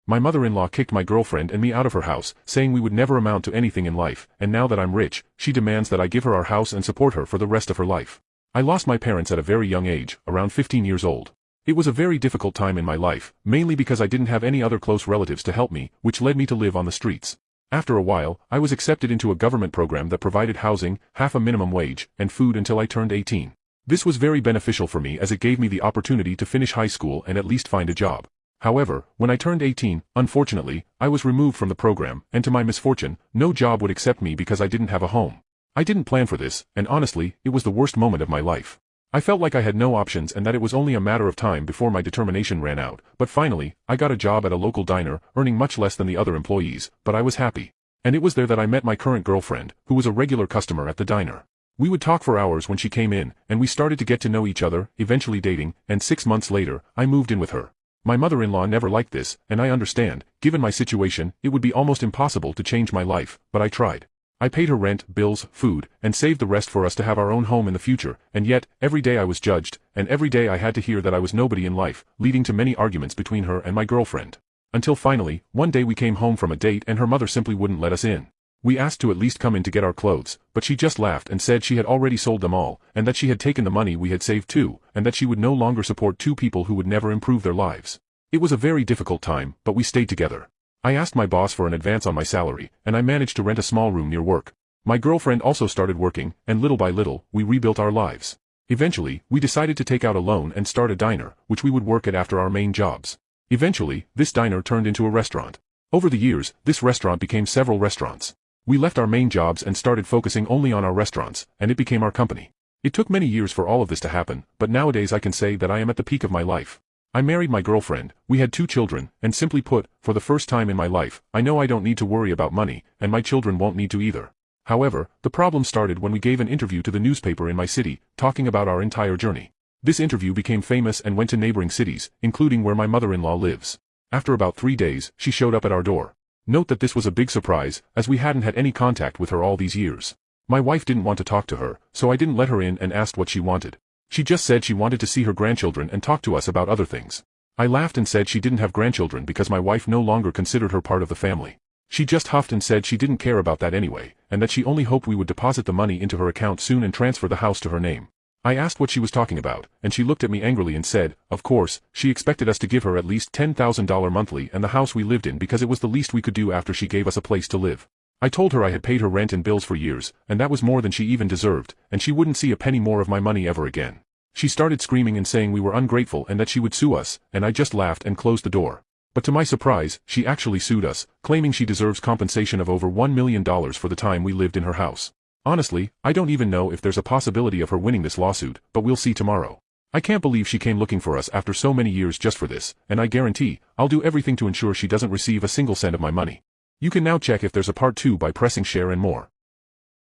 My mother-in-law kicked my girlfriend and me out of her house, saying we would never amount to anything in life, and now that I'm rich, she demands that I give her our house and support her for the rest of her life. I lost my parents at a very young age, around 15 years old. It was a very difficult time in my life, mainly because I didn't have any other close relatives to help me, which led me to live on the streets. After a while, I was accepted into a government program that provided housing, half a minimum wage, and food until I turned 18. This was very beneficial for me as it gave me the opportunity to finish high school and at least find a job. However, when I turned 18, unfortunately, I was removed from the program, and to my misfortune, no job would accept me because I didn't have a home. I didn't plan for this, and honestly, it was the worst moment of my life. I felt like I had no options and that it was only a matter of time before my determination ran out, but finally, I got a job at a local diner, earning much less than the other employees, but I was happy. And it was there that I met my current girlfriend, who was a regular customer at the diner. We would talk for hours when she came in, and we started to get to know each other, eventually dating, and 6 months later, I moved in with her. My mother-in-law never liked this, and I understand, given my situation, it would be almost impossible to change my life, but I tried. I paid her rent, bills, food, and saved the rest for us to have our own home in the future, and yet, every day I was judged, and every day I had to hear that I was nobody in life, leading to many arguments between her and my girlfriend. Until finally, one day we came home from a date and her mother simply wouldn't let us in. We asked to at least come in to get our clothes, but she just laughed and said she had already sold them all, and that she had taken the money we had saved too, and that she would no longer support two people who would never improve their lives. It was a very difficult time, but we stayed together. I asked my boss for an advance on my salary, and I managed to rent a small room near work. My girlfriend also started working, and little by little, we rebuilt our lives. Eventually, we decided to take out a loan and start a diner, which we would work at after our main jobs. Eventually, this diner turned into a restaurant. Over the years, this restaurant became several restaurants. We left our main jobs and started focusing only on our restaurants, and it became our company. It took many years for all of this to happen, but nowadays I can say that I am at the peak of my life. I married my girlfriend, we had 2 children, and simply put, for the first time in my life, I know I don't need to worry about money, and my children won't need to either. However, the problem started when we gave an interview to the newspaper in my city, talking about our entire journey. This interview became famous and went to neighboring cities, including where my mother-in-law lives. After about 3 days, she showed up at our door. Note that this was a big surprise, as we hadn't had any contact with her all these years. My wife didn't want to talk to her, so I didn't let her in and asked what she wanted. She just said she wanted to see her grandchildren and talk to us about other things. I laughed and said she didn't have grandchildren because my wife no longer considered her part of the family. She just huffed and said she didn't care about that anyway, and that she only hoped we would deposit the money into her account soon and transfer the house to her name. I asked what she was talking about, and she looked at me angrily and said, of course, she expected us to give her at least $10,000 monthly and the house we lived in because it was the least we could do after she gave us a place to live. I told her I had paid her rent and bills for years, and that was more than she even deserved, and she wouldn't see a penny more of my money ever again. She started screaming and saying we were ungrateful and that she would sue us, and I just laughed and closed the door. But to my surprise, she actually sued us, claiming she deserves compensation of over $1 million for the time we lived in her house. Honestly, I don't even know if there's a possibility of her winning this lawsuit, but we'll see tomorrow. I can't believe she came looking for us after so many years just for this, and I guarantee, I'll do everything to ensure she doesn't receive a single cent of my money. You can now check if there's a part 2 by pressing share and more.